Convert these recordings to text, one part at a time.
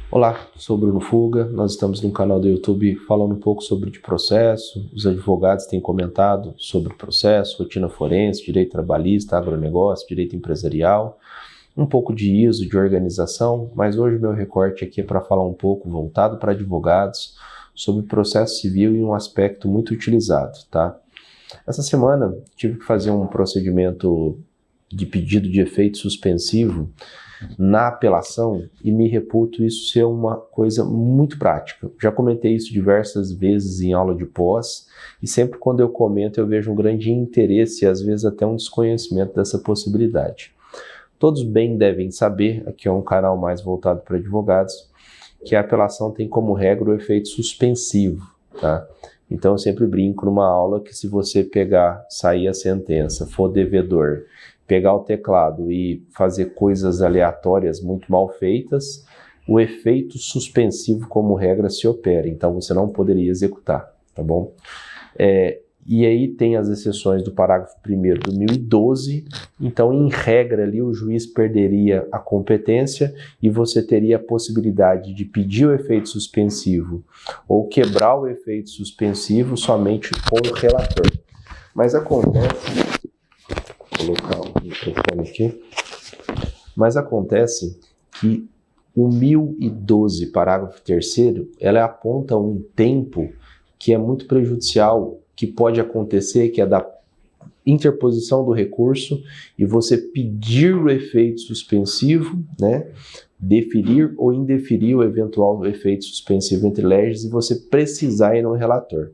Olá, sou o Bruno Fuga, nós estamos no canal do YouTube falando um pouco sobre o processo. Os advogados têm comentado sobre o processo, rotina forense, direito trabalhista, agronegócio, direito empresarial, um pouco de ISO, de organização, mas hoje o meu recorte aqui é para falar um pouco voltado para advogados sobre processo civil e um aspecto muito utilizado, tá? Essa semana tive que fazer um procedimento de pedido de efeito suspensivo na apelação e me reputo isso ser uma coisa muito prática. Já comentei isso diversas vezes em aula de pós e sempre quando eu comento eu vejo um grande interesse e às vezes até um desconhecimento dessa possibilidade. Todos bem devem saber, aqui é um canal mais voltado para advogados, que a apelação tem como regra o efeito suspensivo, tá? Então eu sempre brinco numa aula que se você sair a sentença, for devedor, pegar o teclado e fazer coisas aleatórias muito mal feitas, o efeito suspensivo como regra se opera, então você não poderia executar, tá bom? E aí tem as exceções do parágrafo 1º do 1012, então em regra ali o juiz perderia a competência e você teria a possibilidade de pedir o efeito suspensivo ou quebrar o efeito suspensivo somente com o relator. Mas acontece, vou colocar o microfone aqui, mas acontece que o 1012, parágrafo 3º, ela aponta um tempo que é muito prejudicial, que pode acontecer, que é da interposição do recurso e você pedir o efeito suspensivo, né, deferir ou indeferir o eventual efeito suspensivo entre leges e você precisar ir no relator.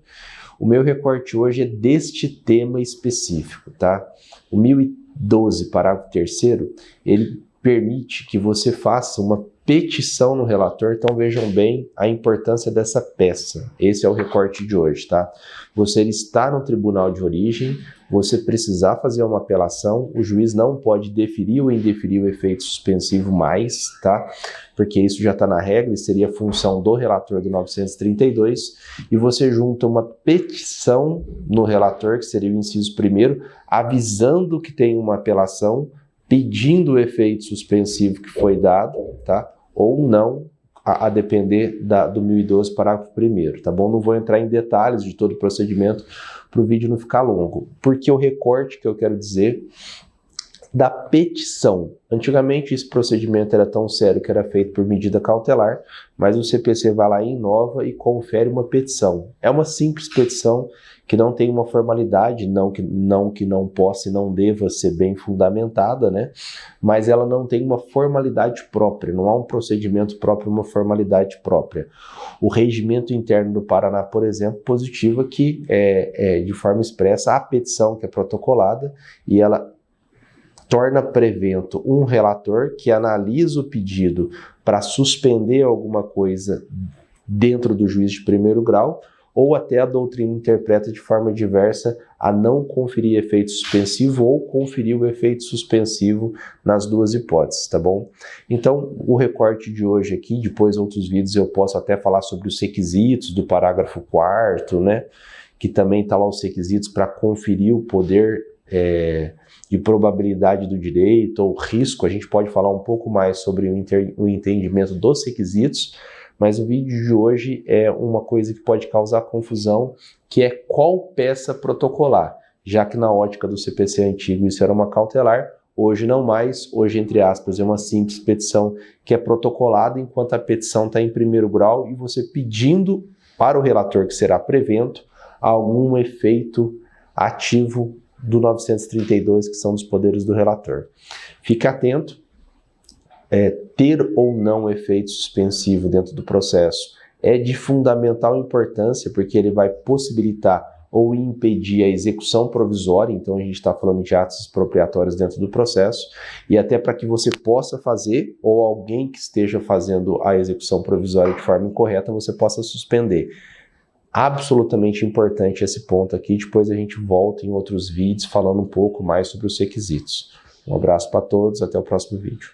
O meu recorte hoje é deste tema específico, tá? O 1012, parágrafo 3º, ele permite que você faça uma petição no relator, então vejam bem a importância dessa peça. Esse é o recorte de hoje, tá? Você está no tribunal de origem, você precisar fazer uma apelação, o juiz não pode deferir ou indeferir o efeito suspensivo mais, tá? Porque isso já está na regra e seria função do relator do 932, e você junta uma petição no relator, que seria o inciso 1º, avisando que tem uma apelação, pedindo o efeito suspensivo que foi dado, tá? Ou não, a depender do 1012, parágrafo 1º, tá bom? Não vou entrar em detalhes de todo o procedimento para o vídeo não ficar longo, porque o recorte que eu quero dizer da petição. Antigamente esse procedimento era tão sério que era feito por medida cautelar, mas o CPC vai lá e inova e confere uma petição. É uma simples petição que não tem uma formalidade, não que não possa e não deva ser bem fundamentada, né? Mas ela não tem uma formalidade própria, não há um procedimento próprio, uma formalidade própria. O regimento interno do Paraná, por exemplo, positiva que de forma expressa a petição que é protocolada e ela torna prevento um relator que analisa o pedido para suspender alguma coisa dentro do juízo de primeiro grau, ou até a doutrina interpreta de forma diversa a não conferir efeito suspensivo ou conferir o efeito suspensivo nas duas hipóteses, tá bom? Então, o recorte de hoje aqui, depois outros vídeos eu posso até falar sobre os requisitos do parágrafo 4º, né? Que também está lá os requisitos para conferir o poder de probabilidade do direito ou risco. A gente pode falar um pouco mais sobre o entendimento dos requisitos, mas o vídeo de hoje é uma coisa que pode causar confusão, que é qual peça protocolar, já que na ótica do CPC antigo isso era uma cautelar, hoje não mais, hoje entre aspas é uma simples petição que é protocolada enquanto a petição está em primeiro grau e você pedindo para o relator, que será prevento, algum efeito ativo do 932, que são dos poderes do relator. Fique atento, ter ou não efeito suspensivo dentro do processo é de fundamental importância, porque ele vai possibilitar ou impedir a execução provisória, então a gente está falando de atos expropriatórios dentro do processo, e até para que você possa fazer, ou alguém que esteja fazendo a execução provisória de forma incorreta, você possa suspender. Absolutamente importante esse ponto aqui, depois a gente volta em outros vídeos falando um pouco mais sobre os requisitos. Um abraço para todos, até o próximo vídeo.